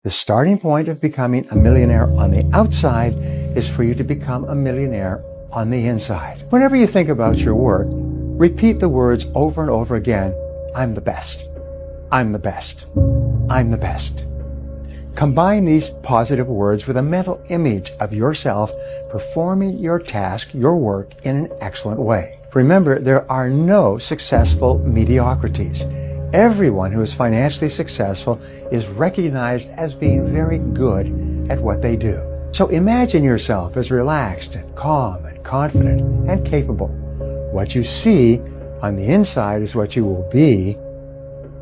The starting point of becoming a millionaire on the outside is for you to become a millionaire on the inside. Whenever you think about your work, repeat the words over and over again. I'm the best. I'm the best. I'm the best. Combine these positive words with a mental image of yourself performing your task, your work, in an excellent way. Remember, there are no successful mediocrities. Everyone who is financially successful is recognized as being very good at what they do. So imagine yourself as relaxed and calm and confident and capable. What you see on the inside is what you will be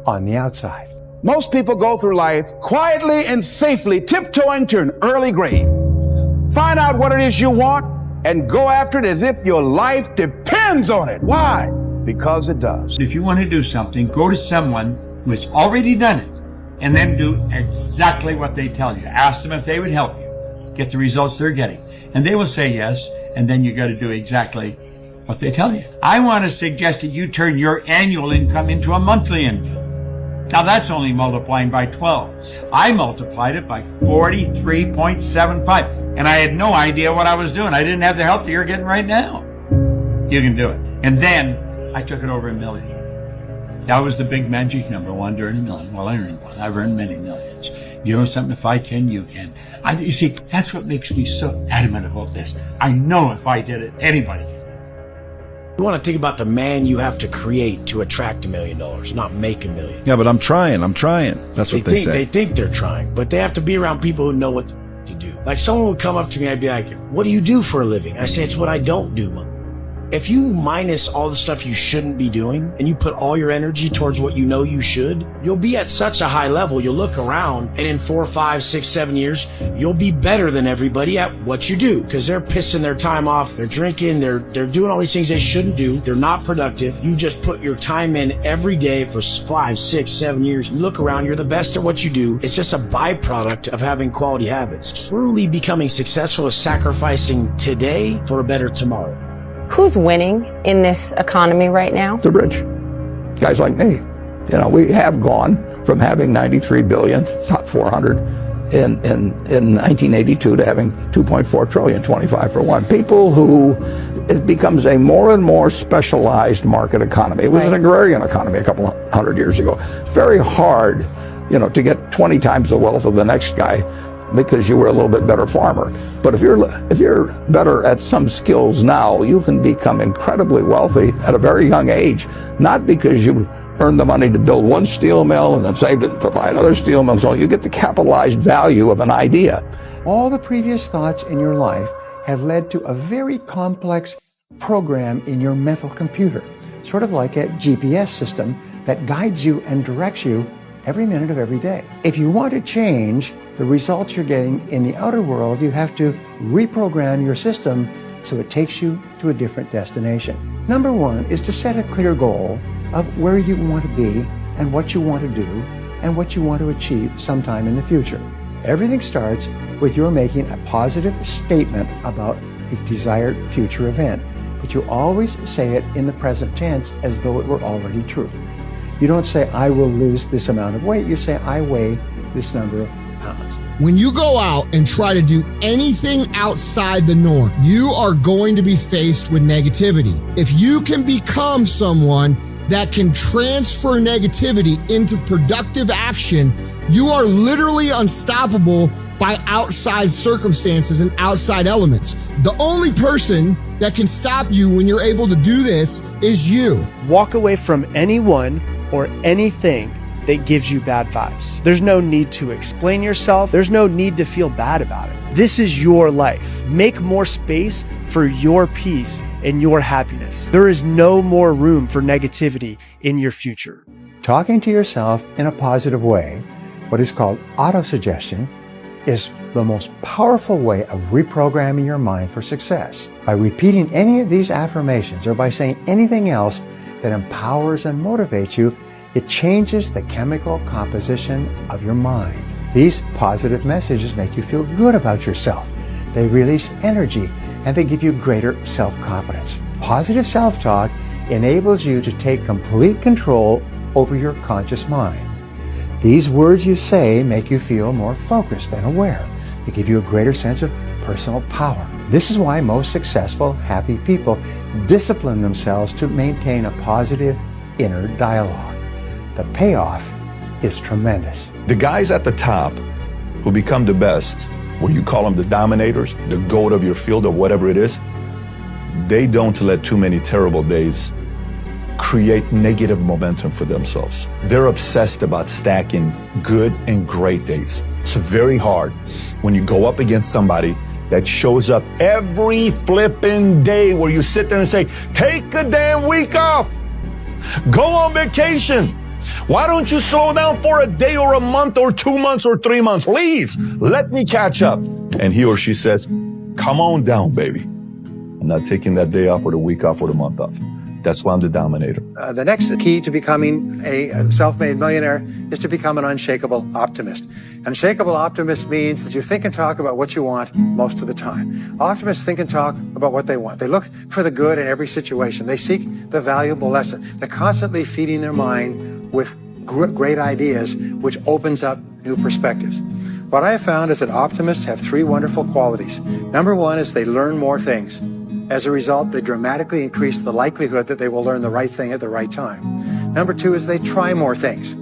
on the outside. Most people go through life quietly and safely tiptoeing to an early grave. Find out what it is you want and go after it as if your life depends on it. Why? Because it does. If you want to do something, go to someone who has already done it and then do exactly what they tell you. Ask them if they would help you get the results they're getting. And they will say yes, and then you got to do exactly what they tell you. I want to suggest that you turn your annual income into a monthly income. Now that's only multiplying by 12. I multiplied it by 43.75, and I had no idea what I was doing. I didn't have the help that you're getting right now. You can do it. And then I took it over $1 million. That was the big magic number, one to earn $1 million. Well, I earned one. I've earned many millions. You know something? If I can, you can. You see, that's what makes me so adamant about this. I know if I did it, anybody can. You want to think about the man you have to create to attract $1 million, not make $1 million. Yeah, but I'm trying. That's what they say. They think they're trying, but they have to be around people who know what to do. Like someone would come up to me, I'd be like, what do you do for a living? I say, it's what I don't do, man. If you minus all the stuff you shouldn't be doing and you put all your energy towards what you know you should, you'll be at such a high level. You'll look around and in 4, 5, 6, 7 years, you'll be better than everybody at what you do because they're pissing their time off. They're drinking. They're doing all these things they shouldn't do. They're not productive. You just put your time in every day for 5, 6, 7 years. You look around. You're the best at what you do. It's just a byproduct of having quality habits. Truly becoming successful is sacrificing today for a better tomorrow. Who's winning in this economy right now? The rich. Guys like me. You know, we have gone from having 93 billion, top 400 in 1982 to having 2.4 trillion, 25 for 1. People who, it becomes a more and more specialized market economy. It was an agrarian economy a couple hundred years ago. It's very hard, you know, to get 20 times the wealth of the next guy because you were a little bit better farmer. But if you're better at some skills now, you can become incredibly wealthy at a very young age, not because you earned the money to build one steel mill and then saved it to buy another steel mill. So you get the capitalized value of an idea. All the previous thoughts in your life have led to a very complex program in your mental computer, sort of like a GPS system that guides you and directs you every minute of every day. If you want to change the results you're getting in the outer world, you have to reprogram your system so it takes you to a different destination. Number one is to set a clear goal of where you want to be and what you want to do and what you want to achieve sometime in the future. Everything starts with your making a positive statement about a desired future event, but you always say it in the present tense as though it were already true. You don't say, I will lose this amount of weight. You say, I weigh this number of pounds. When you go out and try to do anything outside the norm, you are going to be faced with negativity. If you can become someone that can transfer negativity into productive action, you are literally unstoppable by outside circumstances and outside elements. The only person that can stop you when you're able to do this is you. Walk away from anyone or anything that gives you bad vibes. There's no need to explain yourself. There's no need to feel bad about it. This is your life. Make more space for your peace and your happiness. There is no more room for negativity in your future. Talking to yourself in a positive way, what is called autosuggestion, is the most powerful way of reprogramming your mind for success. By repeating any of these affirmations or by saying anything else that empowers and motivates you, it changes the chemical composition of your mind. These positive messages make you feel good about yourself. They release energy and they give you greater self-confidence. Positive self-talk enables you to take complete control over your conscious mind. These words you say make you feel more focused and aware. They give you a greater sense of personal power. This is why most successful, happy people discipline themselves to maintain a positive inner dialogue. The payoff is tremendous. The guys at the top who become the best, where you call them the dominators, the GOAT of your field or whatever it is, they don't let too many terrible days create negative momentum for themselves. They're obsessed about stacking good and great days. It's very hard when you go up against somebody that shows up every flipping day where you sit there and say, take a damn week off. Go on vacation. Why don't you slow down for a day or a month or 2 months or 3 months? Please, let me catch up. And he or she says, come on down, baby. I'm not taking that day off or the week off or the month off. That's why I'm the dominator. The next key to becoming a self-made millionaire is to become an unshakable optimist. Unshakable optimist means that you think and talk about what you want most of the time. Optimists think and talk about what they want. They look for the good in every situation. They seek the valuable lesson. They're constantly feeding their mind with great ideas, which opens up new perspectives. What I have found is that optimists have 3 wonderful qualities. Number 1 is they learn more things. As a result, they dramatically increase the likelihood that they will learn the right thing at the right time. Number 2 is they try more things,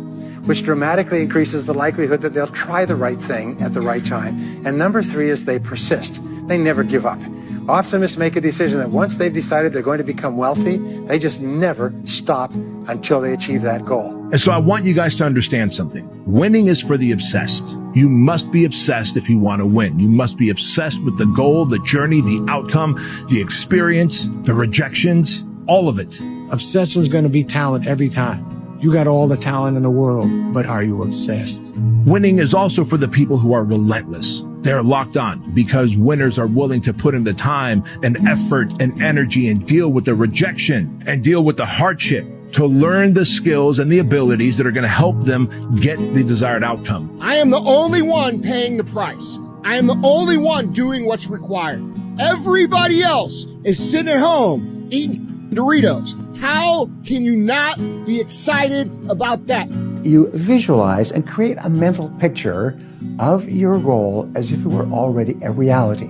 which dramatically increases the likelihood that they'll try the right thing at the right time. And number 3 is they persist. They never give up. Optimists make a decision that once they've decided they're going to become wealthy, they just never stop until they achieve that goal. And so I want you guys to understand something. Winning is for the obsessed. You must be obsessed if you want to win. You must be obsessed with the goal, the journey, the outcome, the experience, the rejections, all of it. Obsession is going to be talent every time. You got all the talent in the world, but are you obsessed? Winning is also for the people who are relentless. They're locked on because winners are willing to put in the time and effort and energy and deal with the rejection and deal with the hardship to learn the skills and the abilities that are going to help them get the desired outcome. I am the only one paying the price. I am the only one doing what's required. Everybody else is sitting at home eating Doritos. How can you not be excited about that? You visualize and create a mental picture of your goal as if it were already a reality.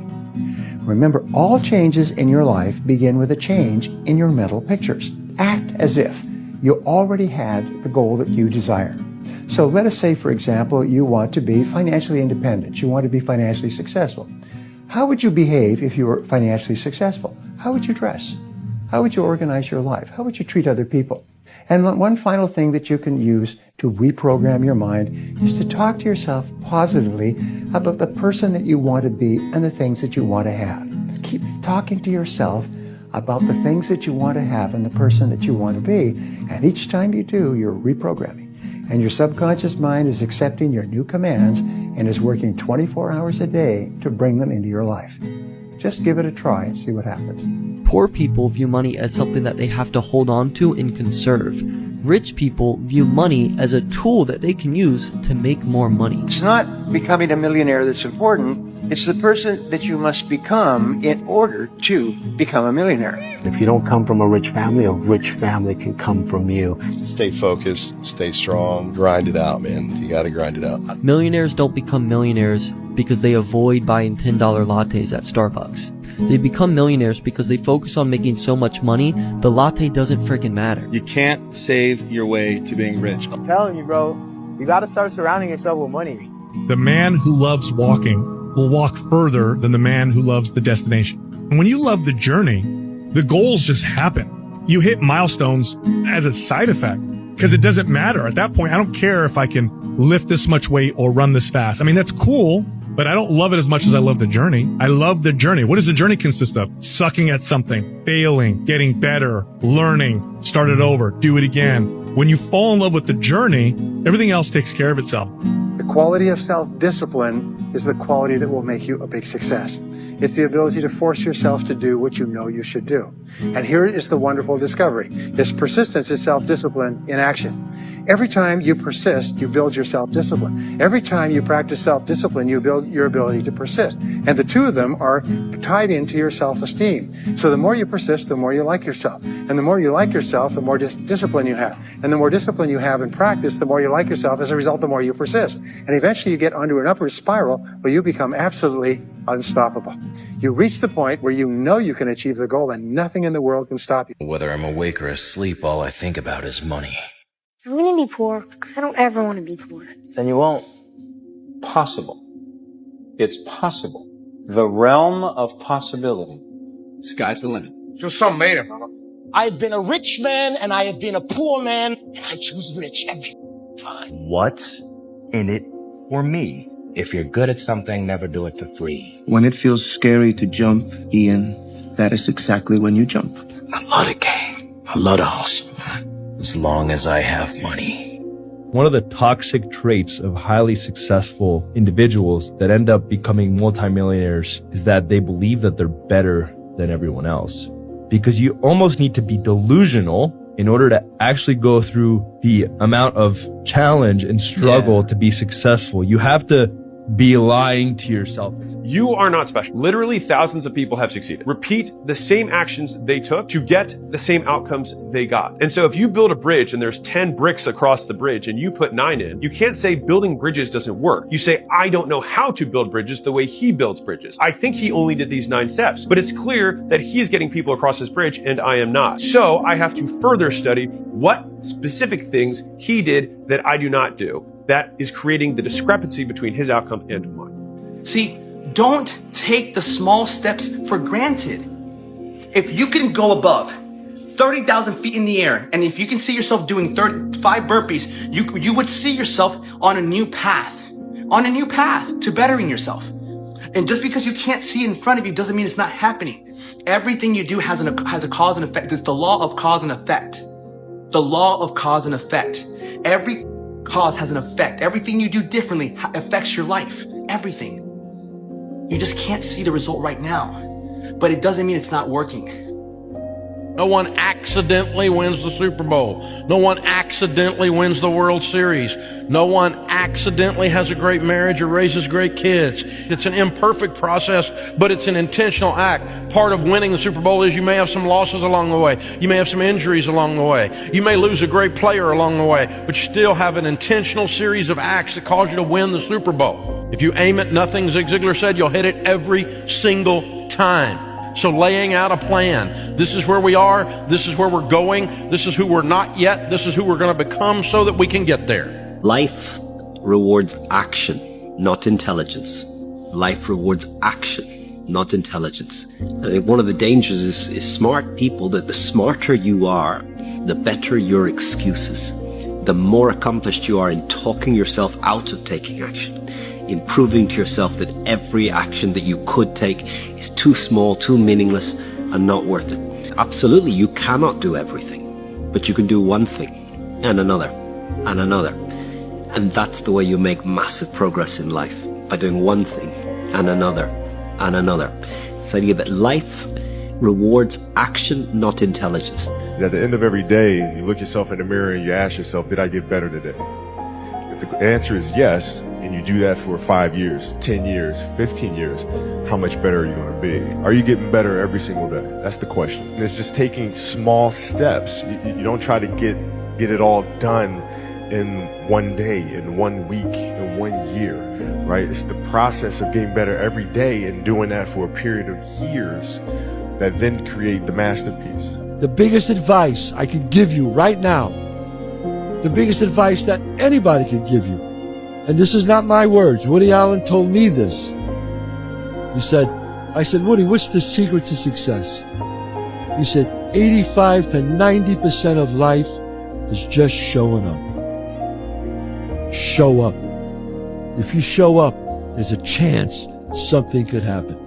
Remember, all changes in your life begin with a change in your mental pictures. Act as if you already had the goal that you desire. So let us say, for example, you want to be financially independent. You want to be financially successful. How would you behave if you were financially successful? How would you dress? How would you organize your life? How would you treat other people? And one final thing that you can use to reprogram your mind is to talk to yourself positively about the person that you want to be and the things that you want to have. Keep talking to yourself about the things that you want to have and the person that you want to be. And each time you do, you're reprogramming. And your subconscious mind is accepting your new commands and is working 24 hours a day to bring them into your life. Just give it a try and see what happens. Poor people view money as something that they have to hold on to and conserve. Rich people view money as a tool that they can use to make more money. It's not becoming a millionaire that's important. It's the person that you must become in order to become a millionaire. If you don't come from a rich family can come from you. Stay focused, stay strong, grind it out, man. You gotta grind it out. Millionaires don't become millionaires because they avoid buying $10 lattes at Starbucks. They become millionaires because they focus on making so much money, the latte doesn't freaking matter. You can't save your way to being rich. I'm telling you, bro, you gotta start surrounding yourself with money. The man who loves walking will walk further than the man who loves the destination. And when you love the journey, the goals just happen. You hit milestones as a side effect because it doesn't matter. At that point, I don't care if I can lift this much weight or run this fast. I mean, that's cool, but I don't love it as much as I love the journey. I love the journey. What does the journey consist of? Sucking at something, failing, getting better, learning, start it over, do it again. When you fall in love with the journey, everything else takes care of itself. The quality of self-discipline is the quality that will make you a big success. It's the ability to force yourself to do what you know you should do. And here is the wonderful discovery. This persistence is self-discipline in action. Every time you persist, you build your self-discipline. Every time you practice self-discipline, you build your ability to persist. And the two of them are tied into your self-esteem. So the more you persist, the more you like yourself. And the more you like yourself, the more discipline you have. And the more discipline you have in practice, the more you like yourself. As a result, the more you persist. And eventually you get onto an upward spiral where you become absolutely unstoppable. You reach the point where you know you can achieve the goal and nothing in the world can stop you. Whether I'm awake or asleep, all I think about is money. I'm gonna be poor because I don't ever want to be poor. Then you won't. Possible. It's possible. The realm of possibility. Sky's the limit. Just something made him. I've been a rich man and I have been a poor man, and I choose rich every time. What's in it for me? If you're good at something, never do it for free. When it feels scary to jump, Ian, that is exactly when you jump. I love the game. I love the hustle. As long as I have money. One of the toxic traits of highly successful individuals that end up becoming multimillionaires is that they believe that they're better than everyone else. Because you almost need to be delusional in order to actually go through the amount of challenge and struggle to be successful. You have to be lying to yourself. You are not special. Literally thousands of people have succeeded. Repeat the same actions they took to get the same outcomes they got. And so if you build a bridge and there's 10 bricks across the bridge and you put 9 in, you can't say building bridges doesn't work. You say, I don't know how to build bridges the way he builds bridges. I think he only did these 9 steps, but it's clear that he's getting people across his bridge and I am not. So I have to further study what specific things he did that I do not do. That is creating the discrepancy between his outcome and mine. See, don't take the small steps for granted. If you can go above 30,000 feet in the air, and if you can see yourself doing 5 burpees, you would see yourself on a new path to bettering yourself. And just because you can't see it in front of you doesn't mean it's not happening. Everything you do has a cause and effect. It's the law of cause and effect. The law of cause and effect. Every cause has an effect. Everything you do differently affects your life. Everything. You just can't see the result right now, but it doesn't mean it's not working. No one accidentally wins the Super Bowl. No one accidentally wins the World Series. No one accidentally has a great marriage or raises great kids. It's an imperfect process, but it's an intentional act. Part of winning the Super Bowl is you may have some losses along the way. You may have some injuries along the way. You may lose a great player along the way, but you still have an intentional series of acts that cause you to win the Super Bowl. If you aim at nothing, Zig Ziglar said, you'll hit it every single time. So laying out a plan. This is where we are. This is where we're going. This is who we're not yet. This is who we're going to become so that we can get there. Life rewards action, not intelligence. Life rewards action, not intelligence. I think one of the dangers is smart people, that the smarter you are, the better your excuses. The more accomplished you are in talking yourself out of taking action, in proving to yourself that every action that you could take is too small, too meaningless, and not worth it. Absolutely, you cannot do everything, but you can do one thing, and another, and another. And that's the way you make massive progress in life, by doing one thing, and another, and another. It's the idea that life rewards action, not intelligence. At the end of every day, you look yourself in the mirror and you ask yourself, did I get better today? If the answer is yes, and you do that for 5 years, 10 years, 15 years, how much better are you going to be? Are you getting better every single day? That's the question. And it's just taking small steps. You don't try to get it all done in one day, in 1 week, in 1 year, right? It's the process of getting better every day and doing that for a period of years that then create the masterpiece. The biggest advice I could give you right now, the biggest advice that anybody could give you, and this is not my words, Woody Allen told me this. I said, Woody, what's the secret to success? He said, 85 to 90% of life is just showing up. Show up. If you show up, there's a chance something could happen.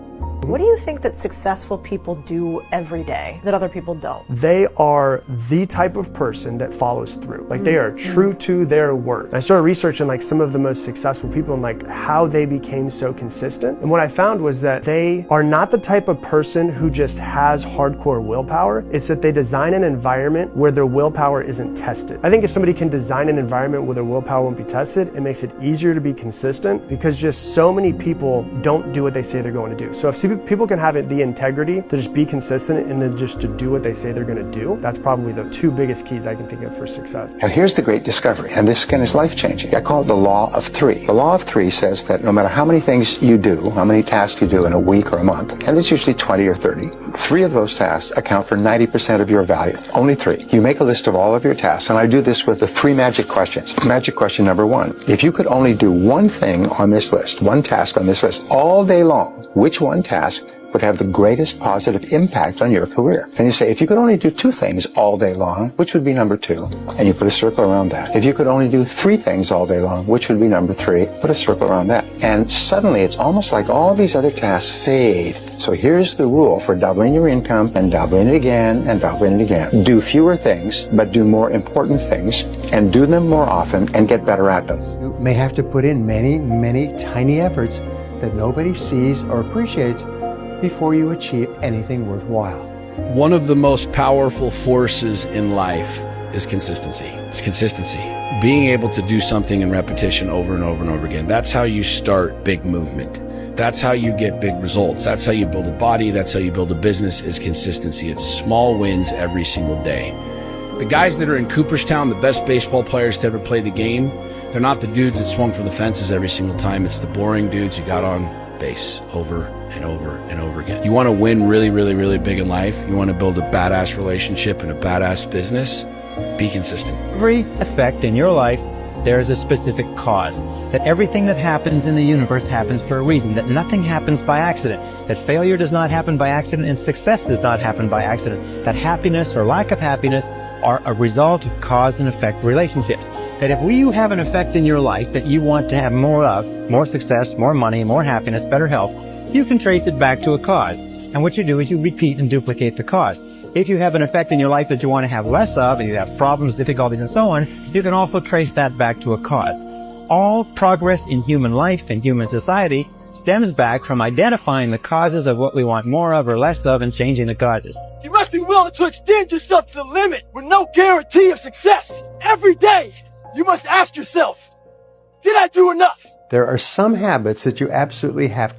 What do you think that successful people do every day that other people don't? They are the type of person that follows through. Like they are true to their word. I started researching like some of the most successful people and like how they became so consistent. And what I found was that they are not the type of person who just has hardcore willpower. It's that they design an environment where their willpower isn't tested. I think if somebody can design an environment where their willpower won't be tested, it makes it easier to be consistent because just so many people don't do what they say they're going to do. So if people can have the integrity to just be consistent and then just to do what they say they're going to do, that's probably the two biggest keys I can think of for success. Now here's the great discovery, and this again is life-changing. I call it the law of three. The law of three says that no matter how many things you do, how many tasks you do in a week or a month, and it's usually 20 or 30, 3 of those tasks account for 90% of your value. Only 3. You make a list of all of your tasks, and I do this with the 3 magic questions. Magic question number 1. If you could only do one thing on this list, one task on this list, all day long, which one task would have the greatest positive impact on your career? And you say, if you could only do 2 things all day long, which would be number 2? And you put a circle around that. If you could only do 3 things all day long, which would be number 3? Put a circle around that. And suddenly it's almost like all these other tasks fade. So here's the rule for doubling your income and doubling it again and doubling it again. Do fewer things, but do more important things, and do them more often and get better at them. You may have to put in many, many tiny efforts that nobody sees or appreciates before you achieve anything worthwhile. One of the most powerful forces in life is consistency. It's consistency. Being able to do something in repetition over and over and over again. That's how you start big movement. That's how you get big results. That's how you build a body. That's how you build a business, is consistency. It's small wins every single day. The guys that are in Cooperstown, the best baseball players to ever play the game, they're not the dudes that swung for the fences every single time. It's the boring dudes who got on base over and over and over again. You want to win really, really, really big in life. You want to build a badass relationship and a badass business. Be consistent. Every effect in your life, there is a specific cause. That everything that happens in the universe happens for a reason. That nothing happens by accident. That failure does not happen by accident and success does not happen by accident. That happiness or lack of happiness are a result of cause and effect relationships. That if you have an effect in your life that you want to have more of, more success, more money, more happiness, better health, you can trace it back to a cause. And what you do is you repeat and duplicate the cause. If you have an effect in your life that you want to have less of, and you have problems, difficulties, and so on, you can also trace that back to a cause. All progress in human life and human society stems back from identifying the causes of what we want more of or less of and changing the causes. You must be willing to extend yourself to the limit with no guarantee of success. Every day, you must ask yourself, did I do enough? There are some habits that you absolutely have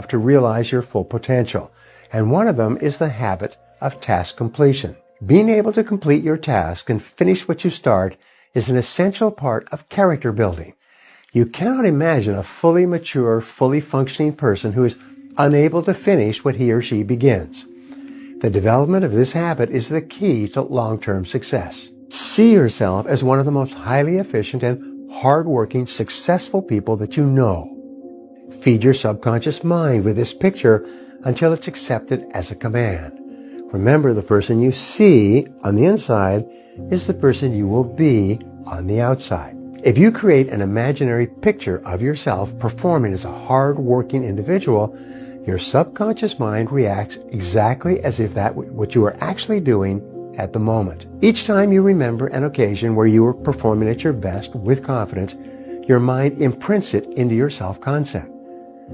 to realize your full potential. And one of them is the habit of task completion. Being able to complete your task and finish what you start is an essential part of character building. You cannot imagine a fully mature, fully functioning person who is unable to finish what he or she begins. The development of this habit is the key to long-term success. See yourself as one of the most highly efficient and hard-working, successful people that you know. Feed your subconscious mind with this picture until it's accepted as a command. Remember, the person you see on the inside is the person you will be on the outside. If you create an imaginary picture of yourself performing as a hard-working individual, your subconscious mind reacts exactly as if that's what you are actually doing at the moment. Each time you remember an occasion where you were performing at your best with confidence, your mind imprints it into your self-concept.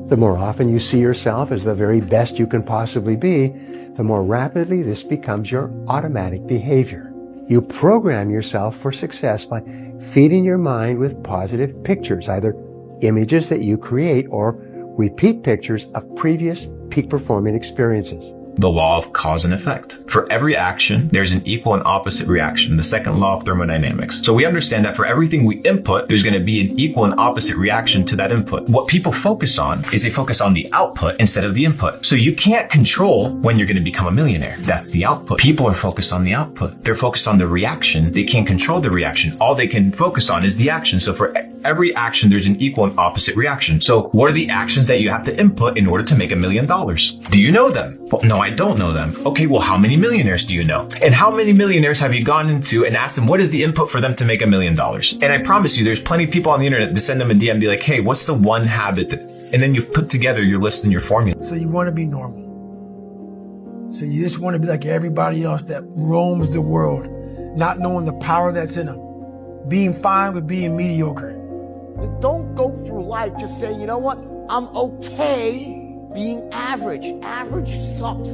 The more often you see yourself as the very best you can possibly be, the more rapidly this becomes your automatic behavior. You program yourself for success by feeding your mind with positive pictures, either images that you create or repeat pictures of previous peak-performing experiences. The law of cause and effect. For every action, there's an equal and opposite reaction, the second law of thermodynamics. So we understand that for everything we input, there's going to be an equal and opposite reaction to that input. What people focus on is they focus on the output instead of the input. So you can't control when you're going to become a millionaire. That's the output. People are focused on the output. They're focused on the reaction. They can't control the reaction. All they can focus on is the action. So for every action, there's an equal and opposite reaction. So what are the actions that you have to input in order to make $1 million? Do you know them? Well, no, I don't know them. Okay, well, how many millionaires do you know? And how many millionaires have you gone into and asked them what is the input for them to make $1 million? And I promise you, there's plenty of people on the internet to send them a DM and be like, hey, what's the one habit And then you've put together your list and your formula. So you want to be normal. So you just want to be like everybody else that roams the world, not knowing the power that's in them. Being fine with being mediocre. But don't go through life just saying, you know what, I'm okay being average. Average sucks.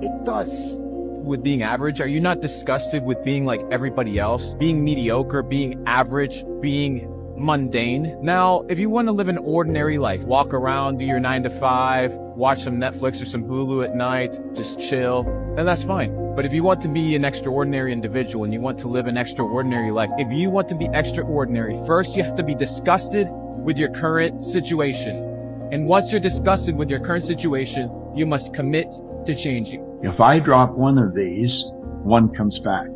It does. With being average, are you not disgusted with being like everybody else? Being mediocre, being average, being mundane? Now, if you want to live an ordinary life, walk around, do your 9 to 5, watch some Netflix or some Hulu at night, just chill, then that's fine. But if you want to be an extraordinary individual and you want to live an extraordinary life, if you want to be extraordinary, first you have to be disgusted with your current situation. And once you're disgusted with your current situation, you must commit to changing. If I drop one of these, one comes back.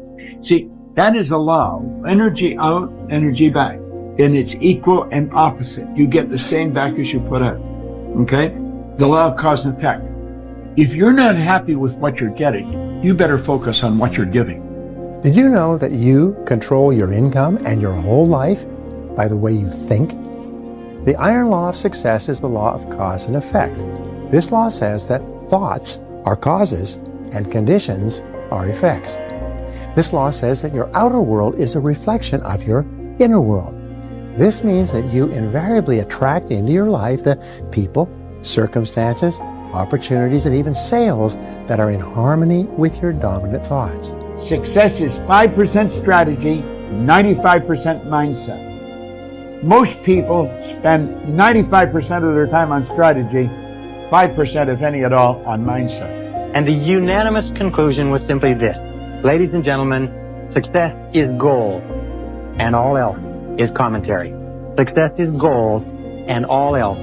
See, that is a law. Energy out, energy back. And it's equal and opposite. You get the same back as you put out. Okay? The law of cause and effect. If you're not happy with what you're getting, you better focus on what you're giving. Did you know that you control your income and your whole life by the way you think? The iron law of success is the law of cause and effect. This law says that thoughts are causes and conditions are effects. This law says that your outer world is a reflection of your inner world. This means that you invariably attract into your life the people, circumstances, opportunities, and even sales that are in harmony with your dominant thoughts. Success is 5% strategy, 95% mindset. Most people spend 95% of their time on strategy, 5%, if any at all, on mindset. And the unanimous conclusion was simply this. Ladies and gentlemen, success is gold, and all else is commentary. Success is gold, and all else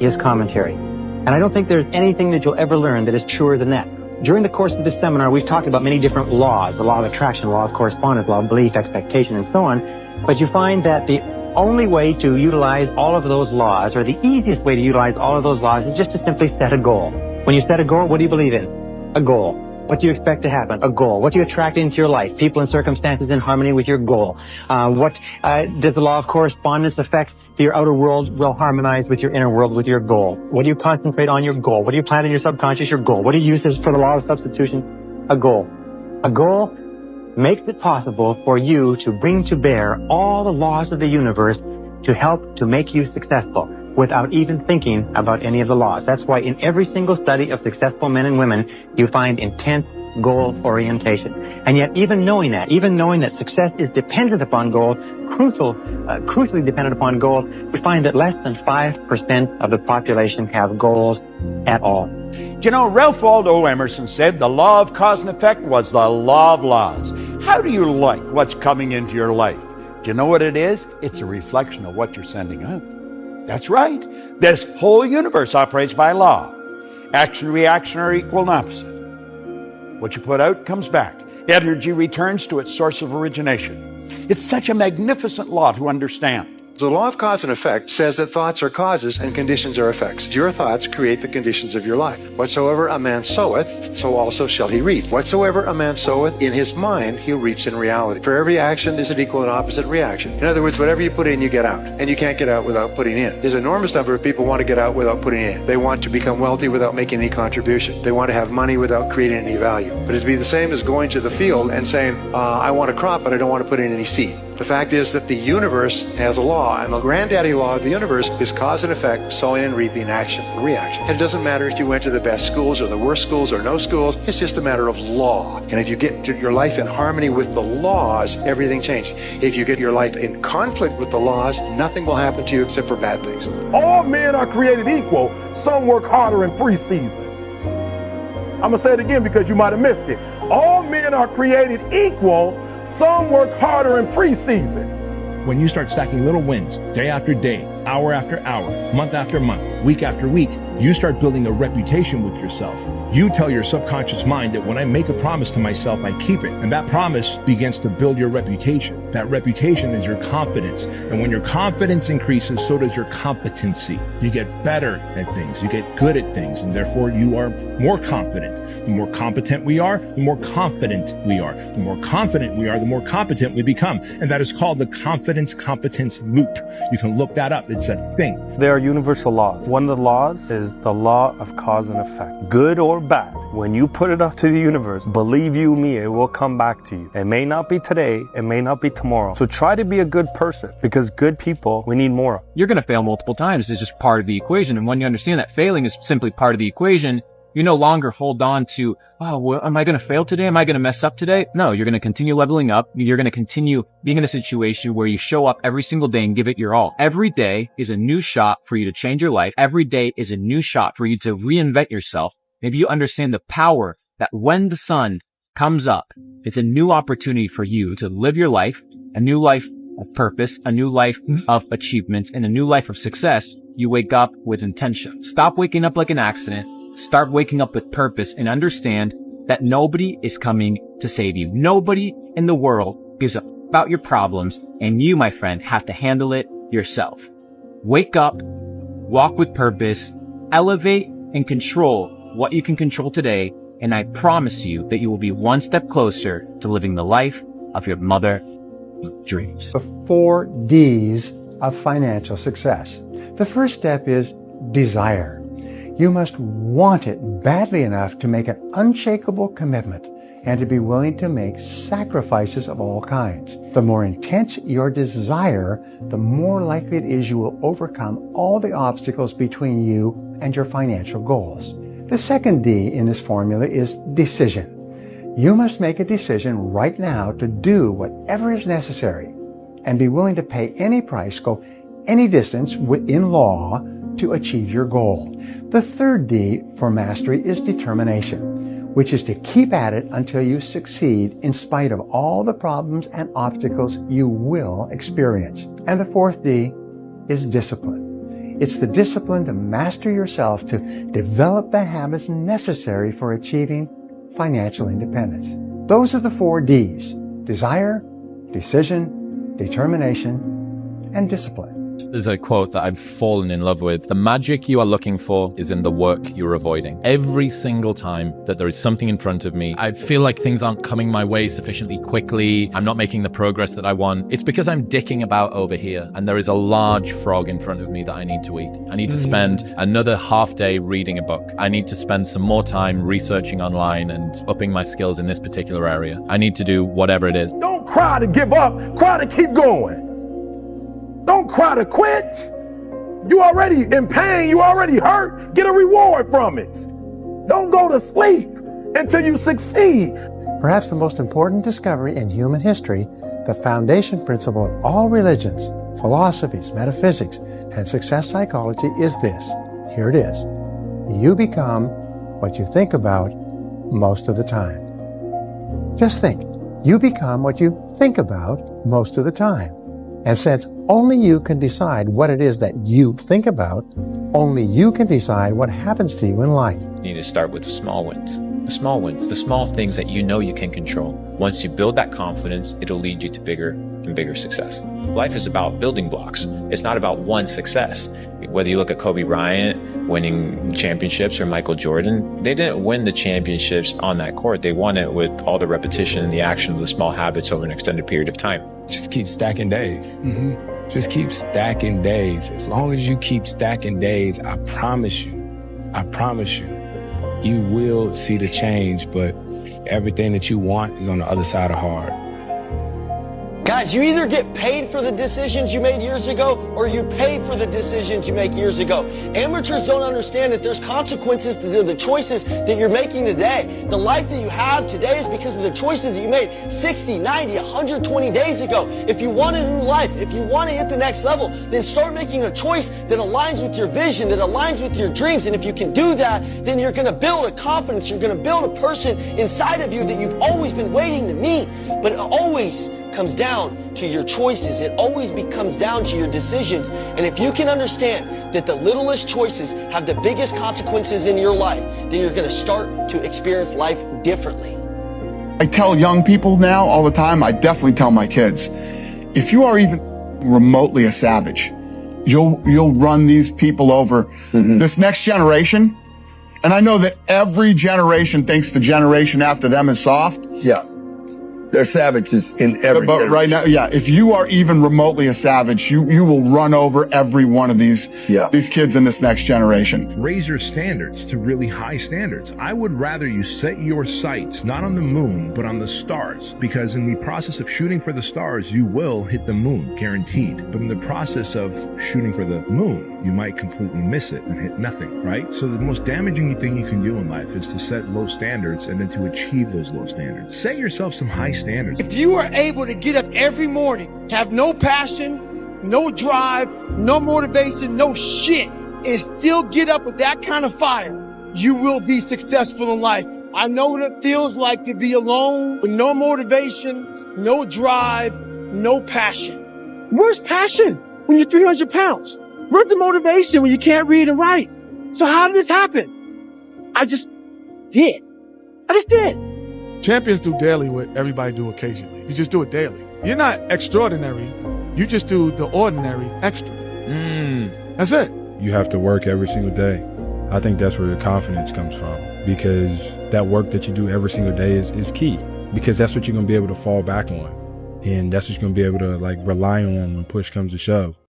is commentary. And I don't think there's anything that you'll ever learn that is truer than that. During the course of this seminar, we've talked about many different laws, the law of attraction, the law of correspondence, law of belief, expectation, and so on. But you find that the only way to utilize all of those laws, or the easiest way to utilize all of those laws, is just to simply set a goal. When you set a goal, what do you believe in? A goal. What do you expect to happen? A goal. What do you attract into your life? People and circumstances in harmony with your goal. What does the law of correspondence affect? Your outer world will harmonize with your inner world with your goal. What do you concentrate on? Your goal. What do you plant in your subconscious? Your goal. What do you use for the law of substitution? A goal. A goal makes it possible for you to bring to bear all the laws of the universe to help to make you successful without even thinking about any of the laws. That's why in every single study of successful men and women, you find intense goal orientation. And yet even knowing that success is dependent upon goals, crucially dependent upon goals, we find that less than 5% of the population have goals at all. Do you know, Ralph Waldo Emerson said the law of cause and effect was the law of laws. How do you like what's coming into your life? Do you know what it is? It's a reflection of what you're sending out. That's right. This whole universe operates by law. Action and reaction are equal and opposite. What you put out comes back. Energy returns to its source of origination. It's such a magnificent law to understand. The law of cause and effect says that thoughts are causes and conditions are effects. Your thoughts create the conditions of your life. Whatsoever a man soweth, so also shall he reap. Whatsoever a man soweth in his mind, he reaps in reality. For every action is an equal and opposite reaction. In other words, whatever you put in, you get out. And you can't get out without putting in. There's an enormous number of people who want to get out without putting in. They want to become wealthy without making any contribution. They want to have money without creating any value. But it'd be the same as going to the field and saying, I want a crop, but I don't want to put in any seed. The fact is that the universe has a law, and the granddaddy law of the universe is cause and effect, sowing and reaping, action and reaction. And it doesn't matter if you went to the best schools or the worst schools or no schools, it's just a matter of law. And if you get your life in harmony with the laws, everything changes. If you get your life in conflict with the laws, nothing will happen to you except for bad things. All men are created equal. Some work harder in preseason. I'm going to say it again because you might have missed it. All men are created equal. Some work harder in preseason. When you start stacking little wins, day after day, hour after hour, month after month, week after week, you start building a reputation with yourself. You tell your subconscious mind that when I make a promise to myself, I keep it. And that promise begins to build your reputation. That reputation is your confidence. And when your confidence increases, so does your competency. You get better at things. You get good at things. And therefore, you are more confident. The more competent we are, the more confident we are. The more confident we are, the more competent we become. And that is called the confidence-competence loop. You can look that up. It's a thing. There are universal laws. One of the laws is the law of cause and effect. Good or bad, when you put it up to the universe, believe you me, it will come back to you. It may not be today, it may not be tomorrow. So try to be a good person, because good people, we need more of. You're going to fail multiple times. It's just part of the equation. And when you understand that failing is simply part of the equation, you no longer hold on to, oh, well, am I going to fail today? Am I going to mess up today? No, you're going to continue leveling up. You're going to continue being in a situation where you show up every single day and give it your all. Every day is a new shot for you to change your life. Every day is a new shot for you to reinvent yourself. Maybe you understand the power that when the sun comes up, it's a new opportunity for you to live your life, a new life of purpose, a new life of achievements, and a new life of success. You wake up with intention. Stop waking up like an accident. Start waking up with purpose and understand that nobody is coming to save you. Nobody in the world gives a about your problems, and you, my friend, have to handle it yourself. Wake up, walk with purpose, elevate and control what you can control today, and I promise you that you will be one step closer to living the life of your mother dreams. The 4 D's of financial success. The first step is desire. You must want it badly enough to make an unshakable commitment and to be willing to make sacrifices of all kinds. The more intense your desire, the more likely it is you will overcome all the obstacles between you and your financial goals. The second D in this formula is decision. You must make a decision right now to do whatever is necessary and be willing to pay any price, go any distance within law to achieve your goal. The third D for mastery is determination, which is to keep at it until you succeed in spite of all the problems and obstacles you will experience. And the fourth D is discipline. It's the discipline to master yourself, to develop the habits necessary for achieving financial independence. Those are the 4 Ds: desire, decision, determination, and discipline. There's a quote that I've fallen in love with. The magic you are looking for is in the work you're avoiding. Every single time that there is something in front of me, I feel like things aren't coming my way sufficiently quickly. I'm not making the progress that I want. It's because I'm dicking about over here and there is a large frog in front of me that I need to eat. I need to spend another half day reading a book. I need to spend some more time researching online and upping my skills in this particular area. I need to do whatever it is. Don't cry to give up, cry to keep going. Don't cry to quit. You already in pain, you already hurt. Get a reward from it. Don't go to sleep until you succeed. Perhaps the most important discovery in human history, the foundation principle of all religions, philosophies, metaphysics, and success psychology is this. Here it is. You become what you think about most of the time. Just think. You become what you think about most of the time. And since only you can decide what it is that you think about, only you can decide what happens to you in life. You need to start with the small wins. The small wins, the small things that you know you can control. Once you build that confidence, it'll lead you to bigger and bigger success. Life is about building blocks. It's not about one success. Whether you look at Kobe Bryant winning championships or Michael Jordan, they didn't win the championships on that court. They won it with all the repetition and the action of the small habits over an extended period of time. Just keep stacking days. Just keep stacking days. As long as you keep stacking days, I promise you, you will see the change, but everything that you want is on the other side of hard. Guys, you either get paid for the decisions you made years ago or you pay for the decisions you make years ago. Amateurs don't understand that there's consequences to the choices that you're making today. The life that you have today is because of the choices that you made 60, 90, 120 days ago. If you want a new life, if you want to hit the next level, then start making a choice that aligns with your vision, that aligns with your dreams. And if you can do that, then you're going to build a confidence. You're going to build a person inside of you that you've always been waiting to meet. But it always comes down to your choices. It always comes down to your decisions. And if you can understand that the littlest choices have the biggest consequences in your life, then you're going to start to experience life differently. I tell young people now all the time, I definitely tell my kids, if you are even remotely a savage, you'll run these people over. This next generation, and I know that every generation thinks the generation after them is soft. Yeah. They're savages in every But generation. right now, yeah, if you are even remotely a savage, you will run over every one of these kids in this next generation. Raise your standards to really high standards. I would rather you set your sights not on the moon, but on the stars, because in the process of shooting for the stars, you will hit the moon, guaranteed. But in the process of shooting for the moon, you might completely miss it and hit nothing, right? So the most damaging thing you can do in life is to set low standards and then to achieve those low standards. Set yourself some high standards. If you are able to get up every morning, have no passion, no drive, no motivation, no shit, and still get up with that kind of fire, you will be successful in life. I know what it feels like to be alone with no motivation, no drive, no passion. Where's passion when you're 300 pounds? Where's the motivation when you can't read and write? So how did this happen? I just did. Champions do daily what everybody do occasionally. You just do it daily. You're not extraordinary. You just do the ordinary extra. That's it. You have to work every single day. I think that's where the confidence comes from, because that work that you do every single day is key, because that's what you're going to be able to fall back on. And that's what you're going to be able to like rely on when push comes to shove.